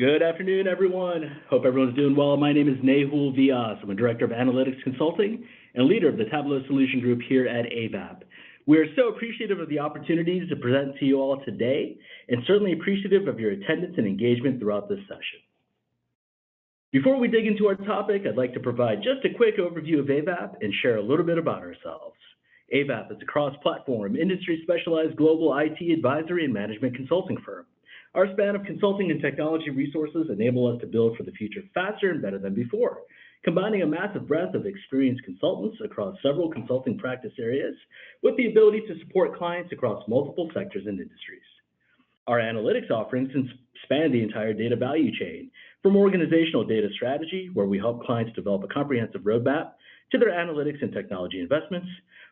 Good afternoon, everyone. Hope everyone's doing well. My name is Nehul Vyas. I'm a Director of Analytics Consulting and leader of the Tableau Solution Group here at Avaap. We are so appreciative of the opportunities to present to you all today, and certainly appreciative of your attendance and engagement throughout this session. Before we dig into our topic, I'd like to provide just a quick overview of Avaap and share a little bit about ourselves. Avaap is a cross-platform, industry-specialized global IT advisory and management consulting firm. Our span of consulting and technology resources enable us to build for the future faster and better than before, combining a massive breadth of experienced consultants across several consulting practice areas with the ability to support clients across multiple sectors and industries. Our analytics offerings span the entire data value chain, from organizational data strategy, where we help clients develop a comprehensive roadmap, to their analytics and technology investments,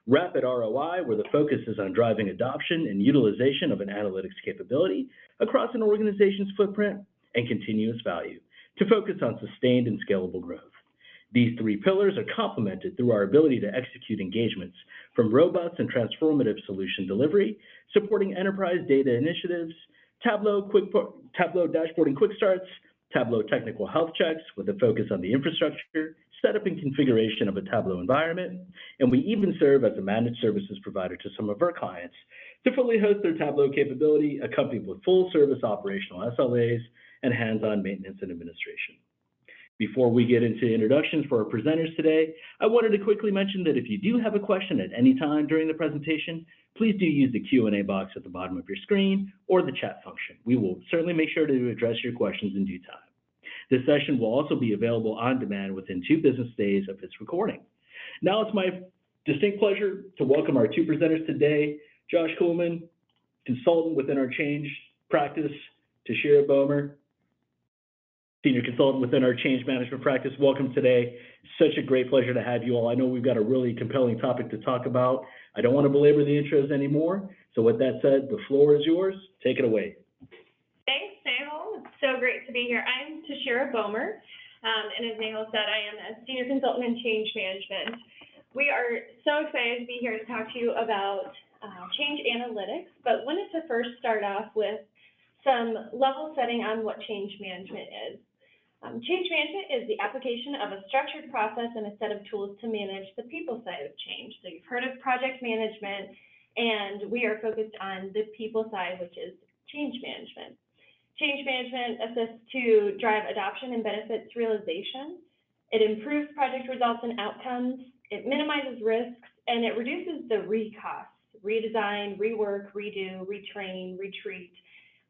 rapid ROI, where the focus is on driving adoption and utilization of an analytics capability across an organization's footprint, and continuous value, to focus on sustained and scalable growth. These three pillars are complemented through our ability to execute engagements from robust and transformative solution delivery, supporting enterprise data initiatives, Tableau dashboarding quick starts, Tableau technical health checks with a focus on the infrastructure, setup and configuration of a Tableau environment, and we even serve as a managed services provider to some of our clients to fully host their Tableau capability, accompanied with full service operational SLAs and hands-on maintenance and administration. Before we get into introductions for our presenters today, I wanted to quickly mention that if you do have a question at any time during the presentation, please do use the Q&A box at the bottom of your screen or the chat function. We will certainly make sure to address your questions in due time. This session will also be available on demand within 2 business days of its recording. Now it's my distinct pleasure to welcome our 2 presenters today, Josh Kuhlman, consultant within our change practice, Tashira Bomer, senior consultant within our change management practice. Welcome today. Such a great pleasure to have you all. I know we've got a really compelling topic to talk about. I don't want to belabor the intros anymore. So with that said, the floor is yours. Take it away. Thanks, Nehul. It's so great to be here. I'm Tashira Bomer, and as Nehul said, I am a senior consultant in change management. We are so excited to be here to talk to you about change analytics, but wanted to first start off with some level setting on what change management is. Change management is the application of a structured process and a set of tools to manage the people side of change. So you've heard of project management, and we are focused on the people side, which is change management. Change management assists to drive adoption and benefits realization. It improves project results and outcomes. It minimizes risks, and it reduces the costs, redesign, rework, redo, retrain, retreat,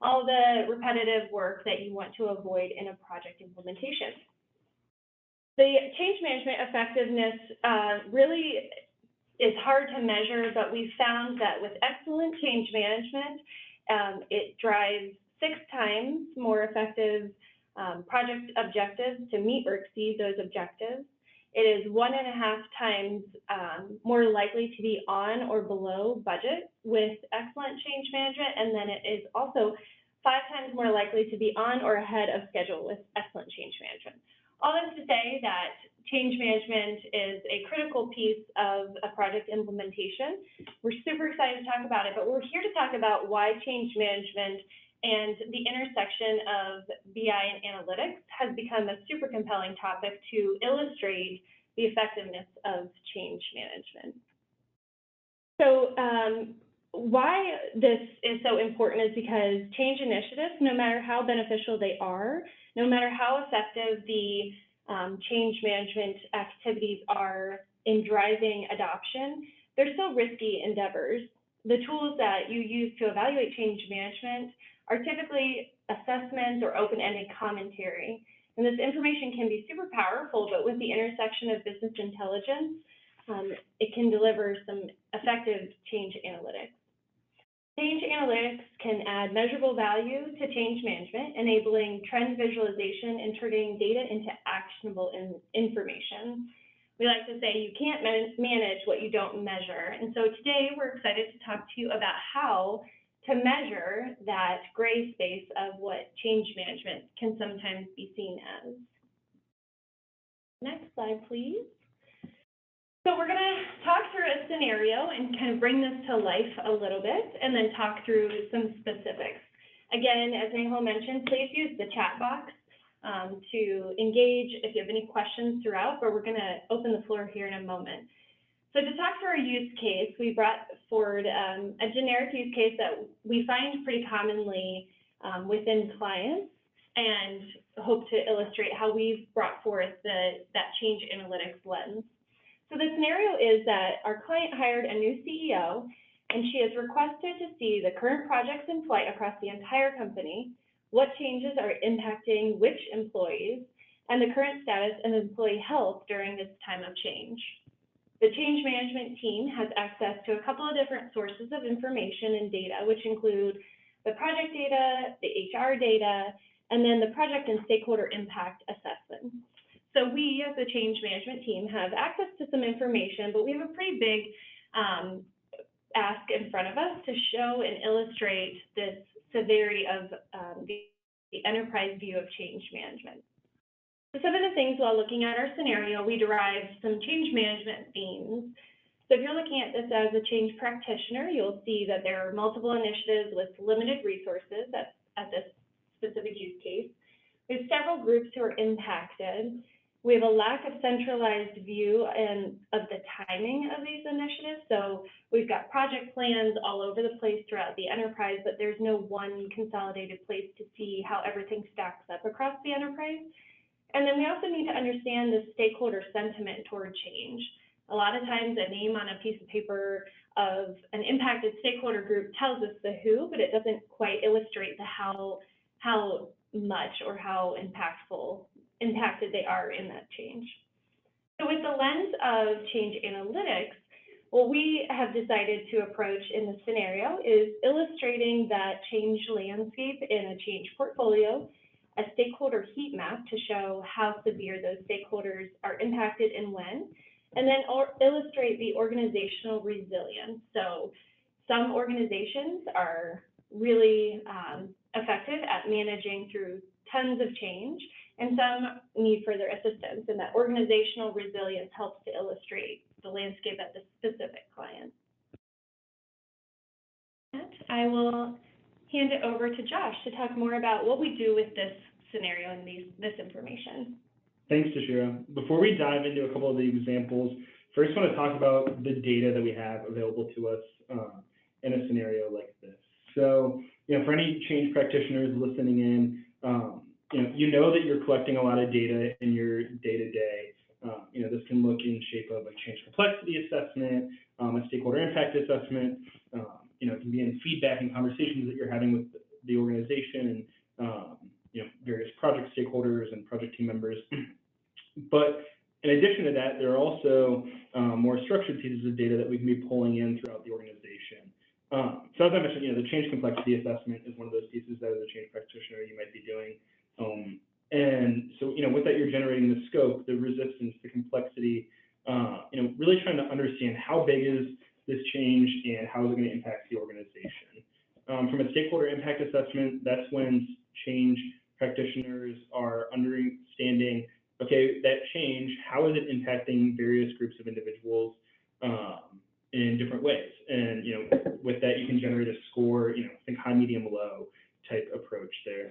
all the repetitive work that you want to avoid in a project implementation. The change management effectiveness really is hard to measure, but we've found that with excellent change management, it drives 6 times more effective project objectives to meet or exceed those objectives. It is 1.5 times more likely to be on or below budget with excellent change management, and then it is also 5 times more likely to be on or ahead of schedule with excellent change management. All this to say that change management is a critical piece of a project implementation. We're super excited to talk about it, but we're here to talk about why change management and the intersection of BI and analytics has become a super compelling topic to illustrate the effectiveness of change management. So why this is so important is because change initiatives, no matter how beneficial they are, no matter how effective the change management activities are in driving adoption, they're still risky endeavors. The tools that you use to evaluate change management are typically assessments or open-ended commentary. And this information can be super powerful, but with the intersection of business intelligence, it can deliver some effective change analytics. Change analytics can add measurable value to change management, enabling trend visualization and turning data into actionable information. We like to say you can't manage what you don't measure. And so today we're excited to talk to you about how to measure that gray space of what change management can sometimes be seen as. Next slide, please. So we're going to talk through a scenario and kind of bring this to life a little bit, and then talk through some specifics. Again, as Nahul mentioned, please use the chat box to engage if you have any questions throughout, but we're going to open the floor here in a moment. So to talk through our use case, we brought forward a generic use case that we find pretty commonly within clients, and hope to illustrate how we've brought forth that change analytics lens. So the scenario is that our client hired a new CEO, and she has requested to see the current projects in flight across the entire company, what changes are impacting which employees, and the current status of employee health during this time of change. The change management team has access to a couple of different sources of information and data, which include the project data, the HR data, and then the project and stakeholder impact assessment. So we, as the change management team, have access to some information, but we have a pretty big ask in front of us to show and illustrate this severity of the enterprise view of change management. So some of the things while looking at our scenario, we derived some change management themes. So if you're looking at this as a change practitioner, you'll see that there are multiple initiatives with limited resources at this specific use case. We have several groups who are impacted. We have a lack of centralized view of the timing of these initiatives. So we've got project plans all over the place throughout the enterprise, but there's no one consolidated place to see how everything stacks up across the enterprise. And then we also need to understand the stakeholder sentiment toward change. A lot of times a name on a piece of paper of an impacted stakeholder group tells us the who, but it doesn't quite illustrate the how much or how impacted they are in that change. So with the lens of change analytics, what we have decided to approach in this scenario is illustrating that change landscape in a change portfolio, a stakeholder heat map to show how severe those stakeholders are impacted and when, and then illustrate the organizational resilience. So some organizations are really effective at managing through tons of change, and some need further assistance, and that organizational resilience helps to illustrate the landscape at the specific client. I will hand it over to Josh to talk more about what we do with this scenario and this information. Thanks, Tashira. Before we dive into a couple of the examples, first I want to talk about the data that we have available to us in a scenario like this. So, for any change practitioners listening in, you know that you're collecting a lot of data in your day-to-day. This can look in shape of a change complexity assessment, a stakeholder impact assessment. It can be in feedback and conversations that you're having with the organization and various project stakeholders and project team members. But in addition to that, there are also more structured pieces of data that we can be pulling in throughout the organization. So as I mentioned, the change complexity assessment is one of those pieces that as a change practitioner you might be doing. And so, with that, you're generating the scope, the resistance, the complexity, really trying to understand how big is this change and how is it going to impact the organization. From a stakeholder impact assessment, that's when change practitioners are understanding, okay, that change, how is it impacting various groups of individuals in different ways? And, with that, you can generate a score, think high, medium, low type approach there.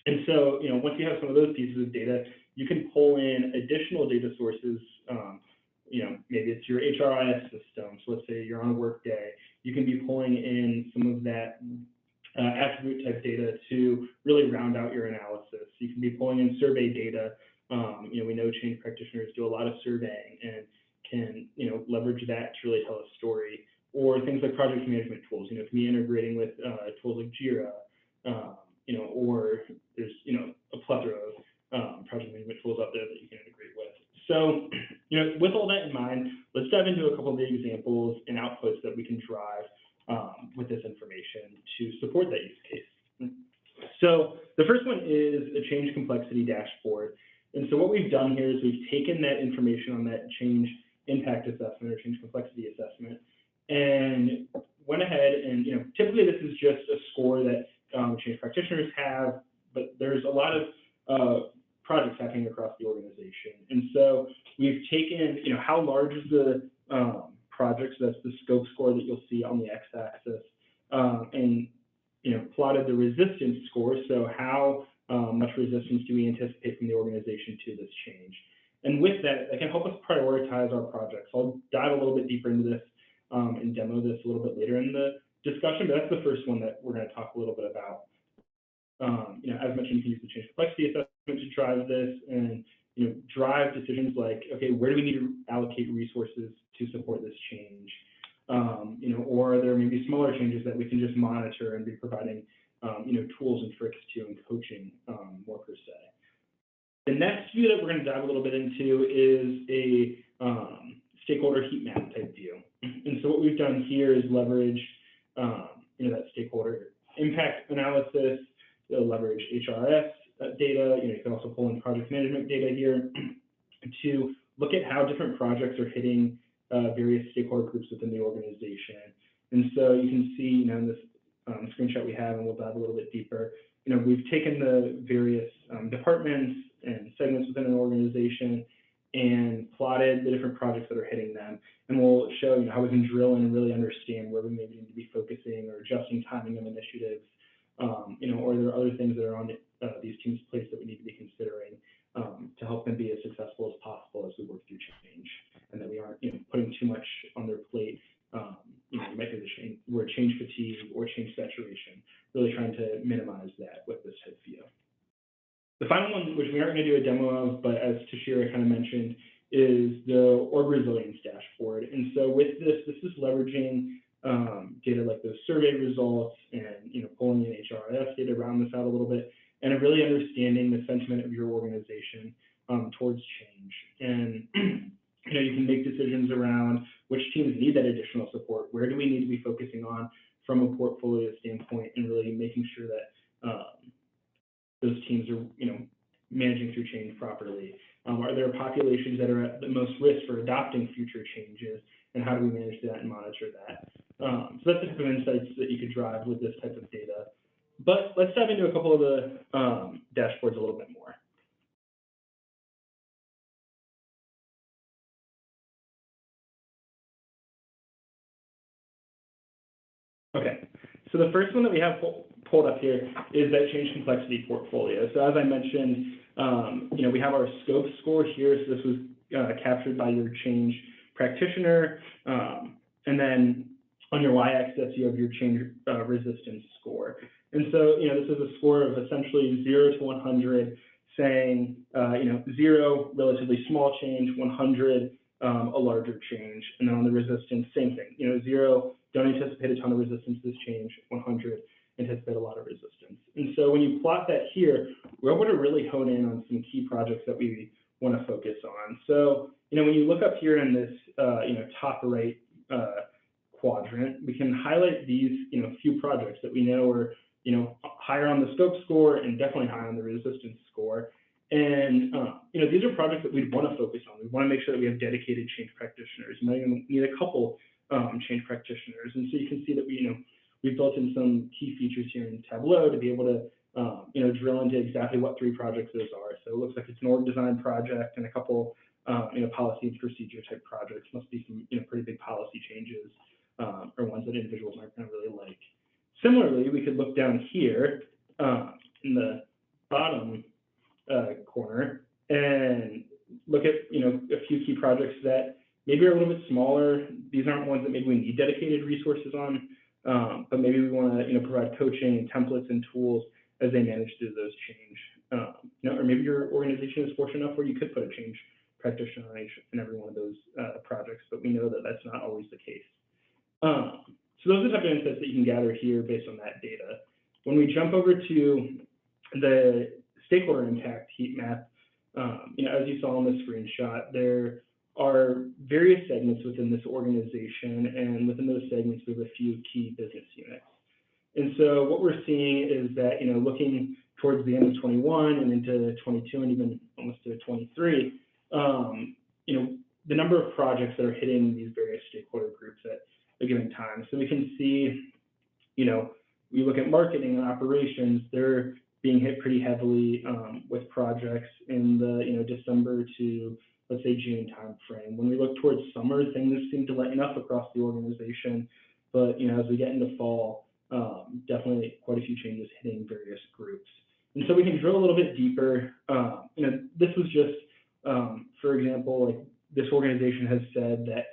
And so, once you have some of those pieces of data, you can pull in additional data sources. Maybe it's your HRIS system. So let's say you're on a work day. You can be pulling in some of that attribute type data to really round out your analysis. You can be pulling in survey data. We know change practitioners do a lot of surveying and can, leverage that to really tell a story. Or things like project management tools, it can be integrating with tools like Jira, or there's, a plethora of project management tools out there that you can integrate with. So, with all that in mind, let's dive into a couple of the examples and outputs that we can drive with this information to support that use case. So the first one is a change complexity dashboard. And so what we've done here is we've taken that information on that change impact assessment or change complexity assessment and went ahead and, typically this is just a score that change practitioners have, but there's a lot of projects happening across the organization. And so we've taken, how large is the project, so that's the scope score that you'll see on the x-axis, and, plotted the resistance score, so how much resistance do we anticipate from the organization to this change. And with that, it can help us prioritize our projects. I'll dive a little bit deeper into this and demo this a little bit later in the discussion, but that's the first one that we're going to talk a little bit about. As mentioned, you can use the change complexity assessment to drive this and drive decisions like, okay, where do we need to allocate resources to support this change? Or there may be smaller changes that we can just monitor and be providing, tools and tricks to and coaching more per se. The next view that we're going to dive a little bit into is a stakeholder heat map type view. And so what we've done here is leverage, that stakeholder impact analysis, leverage HRS data. You can also pull in project management data here to look at how different projects are hitting various stakeholder groups within the organization. And so you can see, in this screenshot we have, and we'll dive a little bit deeper, we've taken the various departments and segments within an organization and plotted the different projects that are hitting them. And we'll show, how we can drill in and really understand where we maybe need to be focusing or adjusting timing of initiatives, or there are other things that are on these teams' plates that we need to be considering to help them be as successful as possible as we work through change, and that we aren't, putting too much on their plate. You might be the word change fatigue or change saturation, really trying to minimize that with this type view. The final one, which we aren't going to do a demo of, but as Tashira kind of mentioned, is the org resilience dashboard. And so with this is leveraging data like those survey results and pulling in HRIS data, round this out a little bit, and really understanding the sentiment of your organization towards change. And you can make decisions around which teams need that additional support, where do we need to be focusing on from a portfolio standpoint, and really making sure that those teams are managing through change properly. Are there populations that are at the most risk for adopting future changes, and how do we manage that and monitor that? So that's the type of insights that you could drive with this type of data. But let's dive into a couple of the dashboards a little bit more. Okay, so the first one that we have pulled up here is that change complexity portfolio. So as I mentioned, we have our scope score here. So this was captured by your change practitioner. And then on your y-axis, you have your change resistance score. And so, this is a score of essentially 0 to 100, saying, 0, relatively small change, 100, a larger change. And then on the resistance, same thing. 0, don't anticipate a ton of resistance to this change. 100, anticipate a lot of resistance. And so when you plot that here, we're able to really hone in on some key projects that we want to focus on. So, when you look up here in this, top right quadrant, we can highlight these, few projects that we know are, higher on the scope score and definitely higher on the resistance score. And, these are projects that we'd want to focus on. We want to make sure that we have dedicated change practitioners. You might even need a couple change practitioners. And so you can see that we've built in some key features here in Tableau to be able to, drill into exactly what 3 projects those are. So it looks like it's an org design project and a couple, policy and procedure type projects. Must be some, pretty big policy changes or ones that individuals aren't going to really like. Similarly, we could look down here in the bottom corner and look at, a few key projects that maybe are a little bit smaller. These aren't ones that maybe we need dedicated resources on, but maybe we want to, provide coaching, templates, and tools as they manage through those change. Or maybe your organization is fortunate enough where you could put a change practitioner in every one of those projects, but we know that that's not always the case. So those are the type of insights that you can gather here based on that data. When we jump over to the stakeholder impact heat map, as you saw on the screenshot, there are various segments within this organization, and within those segments, we have a few key business units. And so what we're seeing is that, looking towards the end of 21 and into 22 and even almost to 23, the number of projects that are hitting these various stakeholder groups at a given time. So we can see, we look at marketing and operations, they're being hit pretty heavily with projects in the, December to, let's say, June timeframe. When we look towards summer, things seem to lighten up across the organization. But, as we get into fall, definitely quite a few changes hitting various groups. And so we can drill a little bit deeper. This was just, for example, like this organization has said that,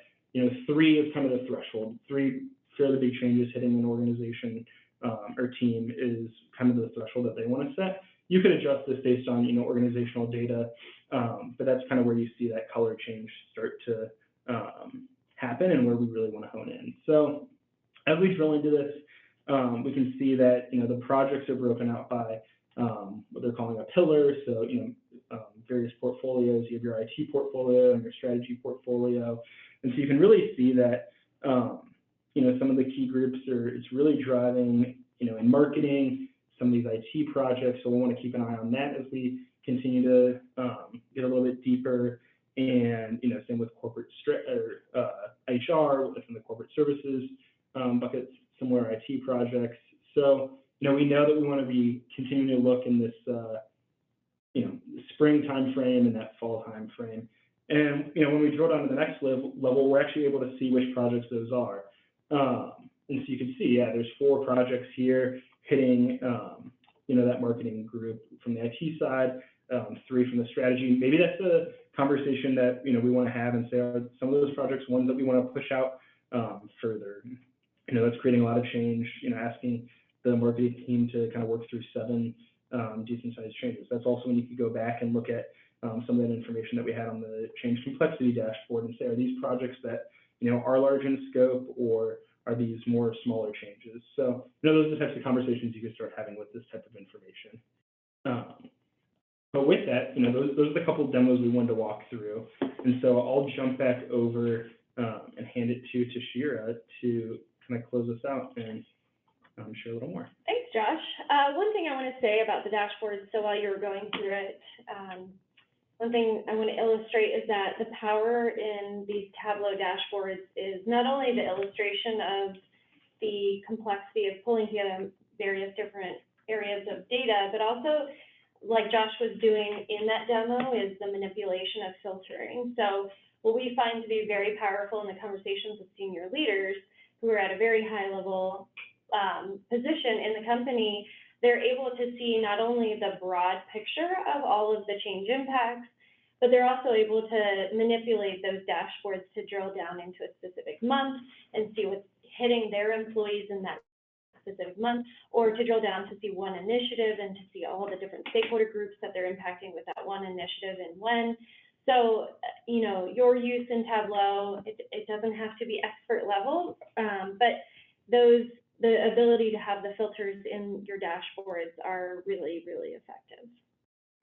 3 is kind of the threshold. 3 fairly big changes hitting an organization or team is kind of the threshold that they want to set. You could adjust this based on, organizational data, but that's kind of where you see that color change start to happen and where we really want to hone in. So as we drill into this, we can see that, the projects are broken out by what they're calling a pillar. So, various portfolios, you have your IT portfolio and your strategy portfolio. And so you can really see that, some of the key groups it's really driving, in marketing, some of these IT projects. So we want to keep an eye on that as we continue to get a little bit deeper. And, same with corporate HR, within the corporate services buckets, similar IT projects. So, we know that we want to be continuing to look in this, spring time frame and that fall time frame. And, when we drill down to the next level, we're actually able to see which projects those are. And so you can see, there's 4 projects here hitting, that marketing group from the IT side, 3 from the strategy. Maybe that's a conversation that, we want to have and say, are some of those projects ones that we want to push out further. That's creating a lot of change, asking the marketing team to kind of work through 7 decent sized changes. That's also when you could go back and look at some of that information that we had on the change complexity dashboard and say, are these projects that, are large in scope, or are these more smaller changes? So, those are the types of conversations you can start having with this type of information. But with that, those are the couple of demos we wanted to walk through. And so I'll jump back over and hand it to Tashira to kind of close us out and share a little more. Thanks, Josh. One thing I want to say about the dashboard, so while you were going through it, one thing I want to illustrate is that the power in these Tableau dashboards is not only the illustration of the complexity of pulling together various different areas of data, but also, like Josh was doing in that demo, is the manipulation of filtering. So what we find to be very powerful in the conversations with senior leaders who are at a very high level position in the company, they're able to see not only the broad picture of all of the change impacts, but they're also able to manipulate those dashboards to drill down into a specific month and see what's hitting their employees in that specific month, or to drill down to see one initiative and to see all the different stakeholder groups that they're impacting with that one initiative and when. So, your use in Tableau, it doesn't have to be expert level, but the ability to have the filters in your dashboards are really, really effective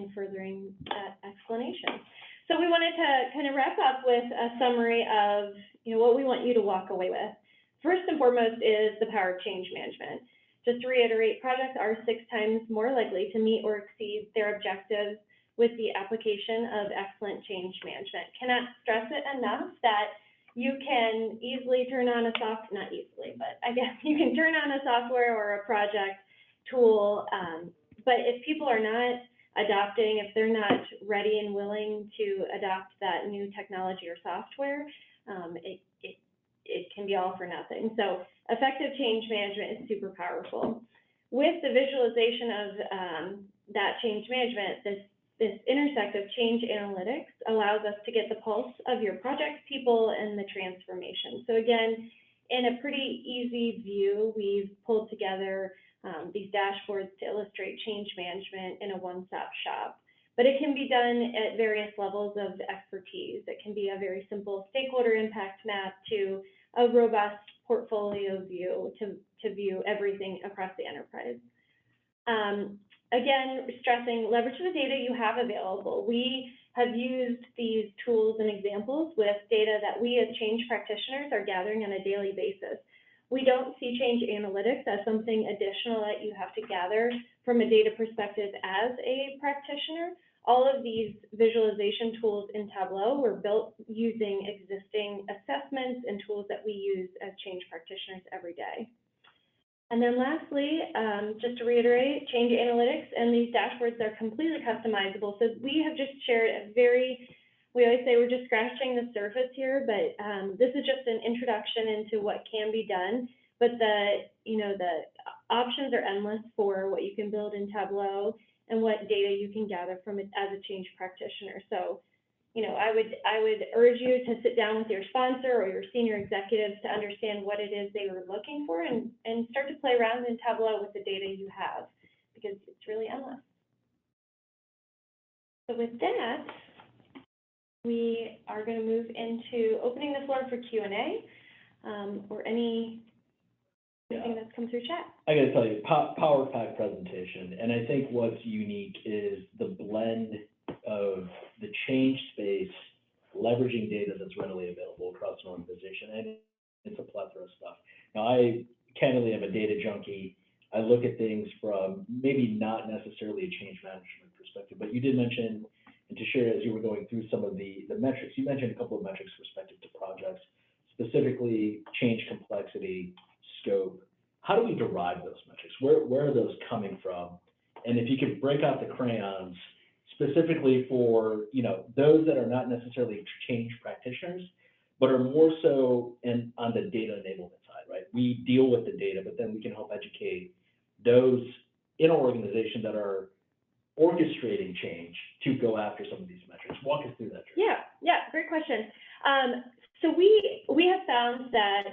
in furthering that explanation. So we wanted to kind of wrap up with a summary of, what we want you to walk away with. First and foremost is the power of change management. Just to reiterate, projects are 6 times more likely to meet or exceed their objectives with the application of excellent change management. Cannot stress it enough that you can easily turn on a not easily, but I guess you can turn on a software or a project tool, but if people are not adopting, if they're not ready and willing to adopt that new technology or software, it can be all for nothing. So effective change management is super powerful. With the visualization of that change management, this intersect of change analytics allows us to get the pulse of your project, people, and the transformation. So again, in a pretty easy view, we've pulled together these dashboards to illustrate change management in a one-stop shop. But it can be done at various levels of expertise. It can be a very simple stakeholder impact map to a robust portfolio view to view everything across the enterprise. Again, stressing, leverage the data you have available. We have used these tools and examples with data that we as change practitioners are gathering on a daily basis. We don't see change analytics as something additional that you have to gather from a data perspective as a practitioner. All of these visualization tools in Tableau were built using existing assessments and tools that we use as change practitioners every day. And then lastly, just to reiterate, change analytics and these dashboards are completely customizable. So we have just shared we always say we're just scratching the surface here, but this is just an introduction into what can be done but the options are endless for what you can build in Tableau and what data you can gather from it as a change practitioner. So, I would urge you to sit down with your sponsor or your senior executives to understand what it is they were looking for and start to play around in Tableau with the data you have, because it's really endless. So with that, we are going to move into opening the floor for Q&A or anything that's come through chat. I got to tell you, Power Pack presentation, and I think what's unique is the blend of the change space, leveraging data that's readily available across an organization, and it's a plethora of stuff. Now, I candidly am a data junkie. I look at things from maybe not necessarily a change management perspective, but you did mention, and to share as you were going through some of the metrics, you mentioned a couple of metrics respective to projects, specifically change complexity, scope. How do we derive those metrics? Where are those coming from? And if you could break out the crayons specifically for those that are not necessarily change practitioners, but are more so on the data enablement side, right? We deal with the data, but then we can help educate those in our organization that are orchestrating change to go after some of these metrics. Walk us through that. Yeah, great question. So we have found that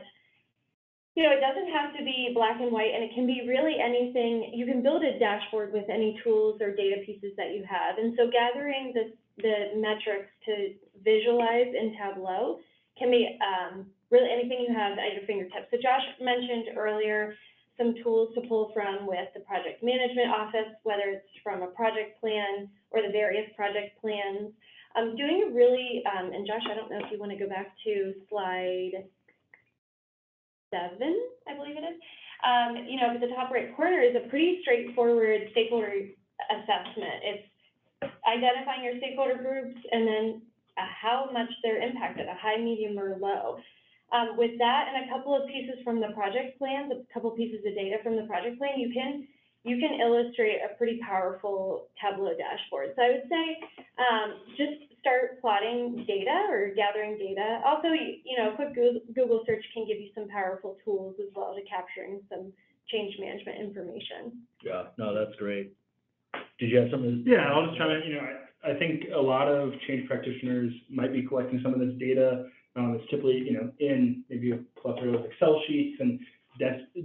it doesn't have to be black and white, and it can be really anything. You can build a dashboard with any tools or data pieces that you have. And so gathering the metrics to visualize in Tableau can be really anything you have at your fingertips. So Josh mentioned earlier some tools to pull from with the project management office, whether it's from a project plan or the various project plans. Doing a really, and Josh, I don't know if you want to go back to slide 7, I believe it is. At the top right corner is a pretty straightforward stakeholder assessment. It's identifying your stakeholder groups and then how much they're impacted, a high, medium, or low. With that and a couple of pieces from the project plan, a couple pieces of data from the project plan, you can illustrate a pretty powerful Tableau dashboard. So I would say just start plotting data or gathering data. Also, a quick Google search can give you some powerful tools as well to capturing some change management information. Yeah, no, that's great. Did you have something? Yeah, I'll just chime in. I think a lot of change practitioners might be collecting some of this data. It's typically, in maybe a plethora of Excel sheets and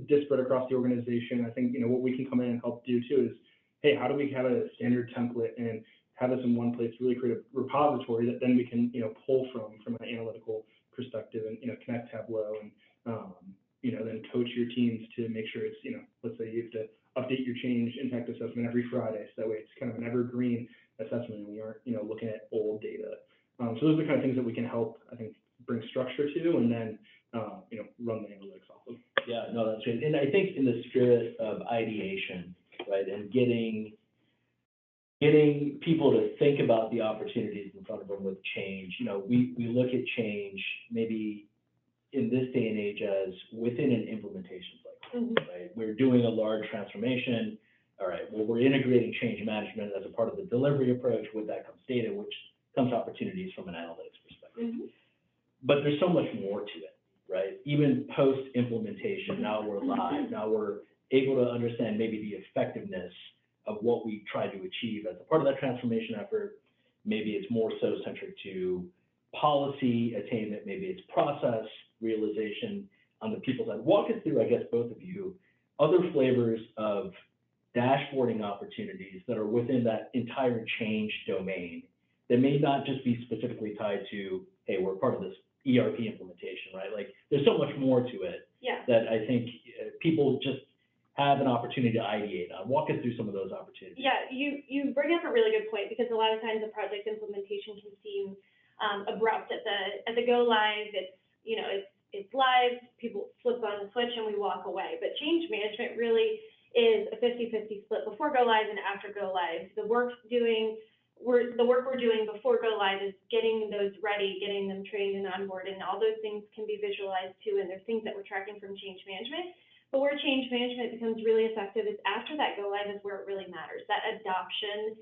disparate across the organization. I think, what we can come in and help do too is, hey, how do we have a standard template and have this in one place, really create a repository that then we can, pull from an analytical perspective and, connect Tableau and, then coach your teams to make sure it's, let's say you have to update your change impact assessment every Friday. So that way it's kind of an evergreen assessment and we aren't, looking at old data. So those are the kind of things that we can help, I think, bring structure to and then, run the analytics off of. Yeah, no, that's great. And I think in the spirit of ideation, right, and getting people to think about the opportunities in front of them with change, we look at change maybe in this day and age as within an implementation cycle, right? We're doing a large transformation. All right, well, we're integrating change management as a part of the delivery approach. With that comes data, which comes opportunities from an analytics perspective. But there's so much more to it, right? Even post-implementation, now we're live. Now we're able to understand maybe the effectiveness of what we try to achieve as a part of that transformation effort. Maybe it's more so centric to policy attainment. Maybe it's process realization on the people side. Walk us through, I guess, both of you, other flavors of dashboarding opportunities that are within that entire change domain that may not just be specifically tied to, hey, we're part of this ERP implementation, right? Like, there's so much more to it that I think people just have an opportunity to ideate on. Walk us through some of those opportunities. Yeah, you bring up a really good point, because a lot of times the project implementation can seem abrupt at the go live. It's live, people flip on the switch and we walk away. But change management really is a 50-50 split before go live and after go live. The work we're doing before go live is getting those ready, getting them trained and onboarded, and all those things can be visualized too, and there's things that we're tracking from change management. But where change management becomes really effective is after that go live is where it really matters. That adoption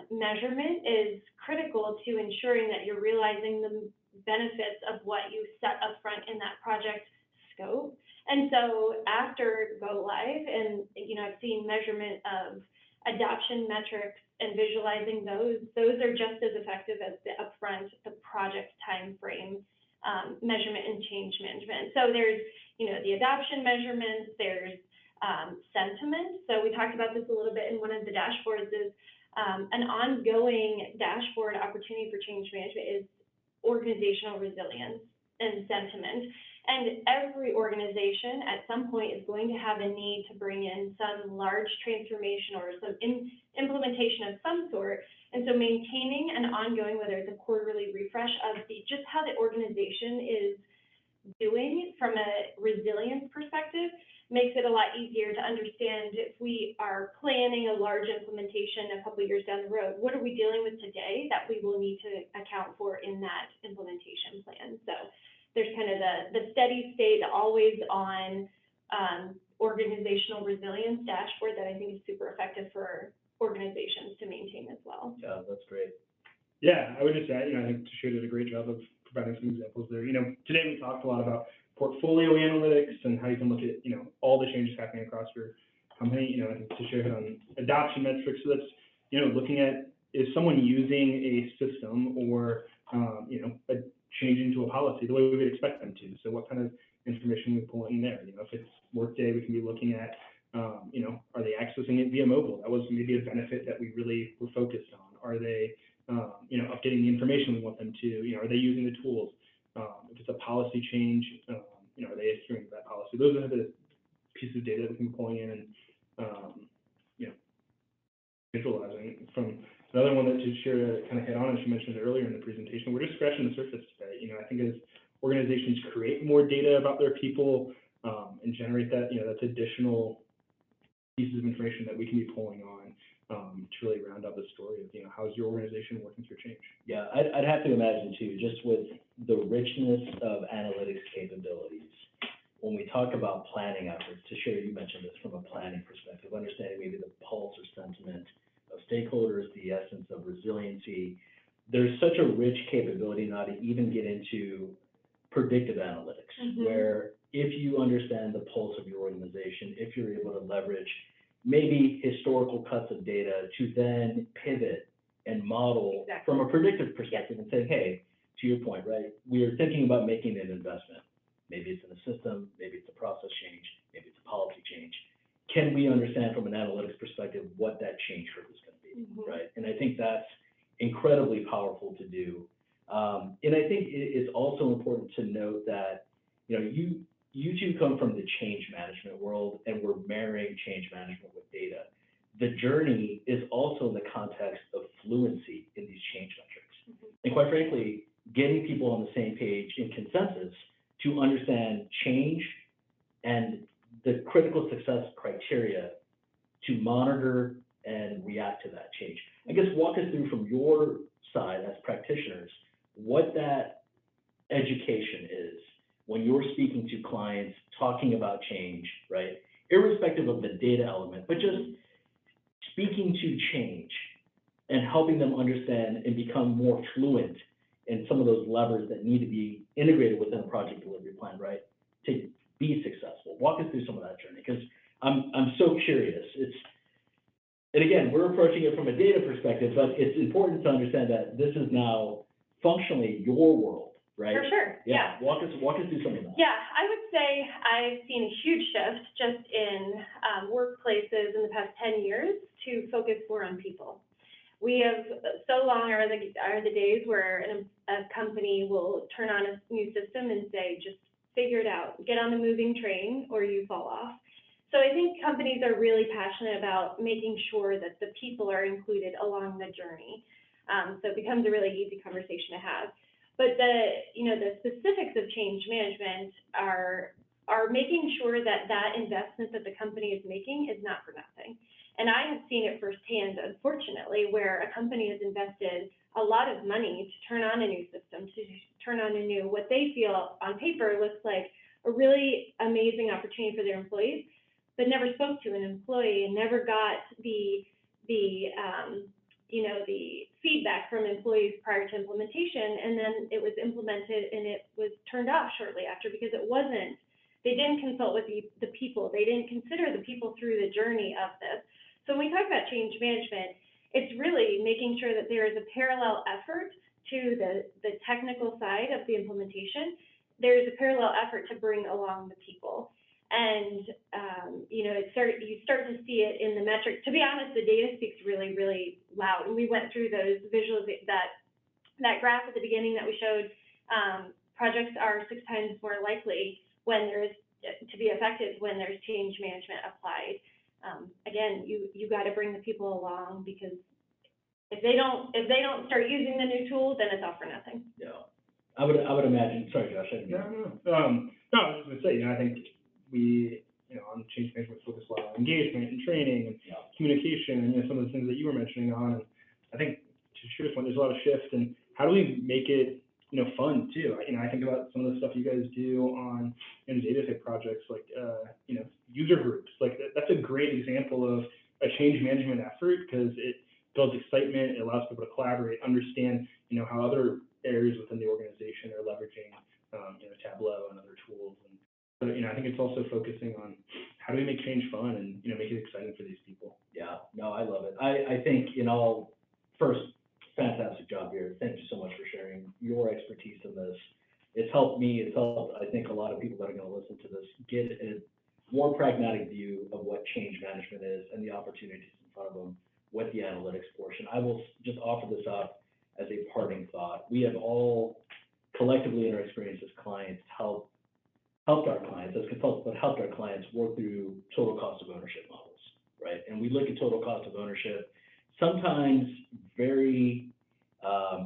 measurement is critical to ensuring that you're realizing the benefits of what you set up front in that project scope. And so after go live, and, you know, I've seen measurement of adoption metrics and visualizing those are just as effective as the upfront, the project time frame measurement and change management. So there's, you know, the adoption measurements, there's sentiment. So we talked about this a little bit in one of the dashboards, is an ongoing dashboard opportunity for change management is organizational resilience and sentiment. And every organization at some point is going to have a need to bring in some large transformation or some implementation of some sort. And so maintaining an ongoing, whether it's a quarterly refresh of just how the organization is doing from a resilience perspective, makes it a lot easier to understand if we are planning a large implementation a couple of years down the road, what are we dealing with today that we will need to account for in that implementation plan. So there's kind of the steady state, always on organizational resilience dashboard that I think is super effective for organizations to maintain as well. Yeah, that's great. Yeah, I would just add, you know, I think Tashir did a great job of providing some examples there. You know, today we talked a lot about portfolio analytics and how you can look at, you know, all the changes happening across your company. You know, I think Tashir hit on adoption metrics. So that's, you know, looking at, is someone using a system or, you know, changing to a policy the way we would expect them to. So what kind of information we pull in there? You know, if it's Workday, we can be looking at, you know, are they accessing it via mobile? That was maybe a benefit that we really were focused on. Are they, you know, updating the information we want them to? You know, are they using the tools? If it's a policy change, you know, are they adhering to that policy? Those are the pieces of data that we can be pulling in and, you know, visualizing. From another one that Tashir kind of hit on, as you mentioned earlier in the presentation, we're just scratching the surface today. You know, I think as organizations create more data about their people and generate that, you know, that's additional pieces of information that we can be pulling on to really round out the story of, you know, how's your organization working through change? Yeah, I'd have to imagine too, just with the richness of analytics capabilities, when we talk about planning efforts, Tashir, you mentioned this from a planning perspective, understanding maybe the pulse or sentiment of stakeholders, the essence of resiliency. There's such a rich capability now to even get into predictive analytics, where if you understand the pulse of your organization, if you're able to leverage maybe historical cuts of data to then pivot and model from a predictive perspective and say, hey, to your point, right, we are thinking about making an investment. Maybe it's in a system, maybe it's a process change, maybe it's a policy change. Can we understand from an analytics perspective what that change curve is going to be, right? And I think that's incredibly powerful to do. And I think it's also important to note that, you know, you two come from the change management world, and we're marrying change management with data. The journey is also in the context of fluency in these change metrics. And quite frankly, getting people on the same page in consensus to understand change and the critical success criteria to monitor and react to that change. I guess walk us through from your side as practitioners, what that education is when you're speaking to clients, talking about change, right? Irrespective of the data element, but just speaking to change and helping them understand and become more fluent in some of those levers that need to be integrated within a project delivery plan, right? To be successful. Walk us through some of that journey, because I'm so curious. And again, we're approaching it from a data perspective, but it's important to understand that this is now functionally your world, right? For sure, yeah. Walk us through some of that. Yeah, I would say I've seen a huge shift just in workplaces in the past 10 years to focus more on people. We have, so long are the days where a company will turn on a new system and say, just figure it out, get on the moving train or you fall off. So I think companies are really passionate about making sure that the people are included along the journey. So it becomes a really easy conversation to have. But the specifics of change management are making sure that that investment that the company is making is not for nothing. And I have seen it firsthand, unfortunately, where a company has invested a lot of money to turn on a new system, to turn on what they feel on paper looks like a really amazing opportunity for their employees, but never spoke to an employee and never got the feedback from employees prior to implementation. And then it was implemented and it was turned off shortly after because it wasn't They didn't consult with the people. They didn't consider the people through the journey of this. So when we talk about change management, it's really making sure that there is a parallel effort to the technical side of the implementation. There's a parallel effort to bring along the people. And, you know, you start to see it in the metrics. To be honest, the data speaks really, really loud. And we went through those visuals, that graph at the beginning that we showed. Projects are 6 times more likely when there's to be effective when there's change management applied. Again, you got to bring the people along, because if they don't start using the new tool, then it's all for nothing. Yeah, I would imagine. Sorry, Josh. No, I was just gonna say, you know, I think we, you know, on change management focus a lot on engagement and training and communication, and you know, some of the things that you were mentioning on. And I think to Shira's point, there's a lot of shift, and how do we make it, you know, fun too? You know, I think about some of the stuff you guys do on data type projects, like you know, user groups. Like that's a great example of a change management effort, because it builds excitement. It allows people to collaborate, understand, you know, how other areas within the organization are leveraging, you know, Tableau and other tools. And so, you know, I think it's also focusing on how do we make change fun and, you know, make it exciting for these people. Yeah, no, I love it. I think, you know, first, fantastic job here. Thank you so much for sharing your expertise in this. It's helped me, it's helped, I think, a lot of people that are going to listen to this get a more pragmatic view of what change management is and the opportunities in front of them with the analytics portion. I will just offer this up as a parting thought. We have all collectively in our experience as clients helped our clients, as consultants, but helped our clients work through total cost of ownership models, right? And we look at total cost of ownership sometimes very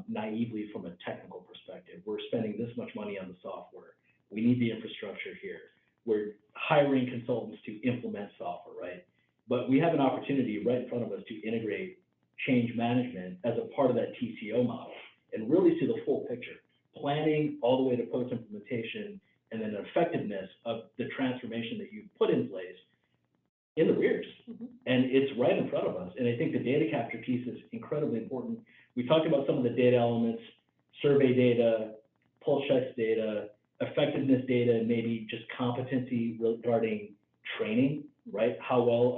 naively from a technical perspective. We're spending this much money on the software. We need the infrastructure here. We're hiring consultants to implement software, right? But we have an opportunity right in front of us to integrate change management as a part of that TCO model and really see the full picture, planning all the way to post-implementation, and then the effectiveness of the transformation that you've put in place in the rears. And it's right in front of us. And I think the data capture piece is incredibly important. We talked about some of the data elements, survey data, pulse checks data, effectiveness data, and maybe just competency regarding training, right? How well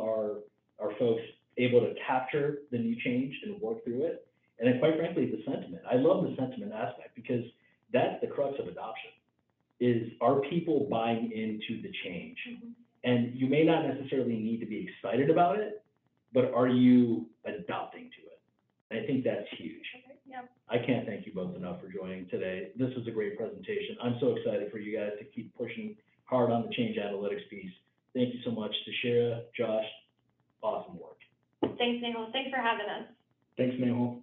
are folks able to capture the new change and work through it? And then quite frankly, the sentiment. I love the sentiment aspect, because that's the crux of adoption, is are people buying into the change? And you may not necessarily need to be excited about it, but are you adopting to it? And I think that's huge. Okay, yeah. I can't thank you both enough for joining today. This was a great presentation. I'm so excited for you guys to keep pushing hard on the change analytics piece. Thank you so much to Shira, Josh. Awesome work. Thanks, Nahul. Thanks for having us. Thanks, Nahul.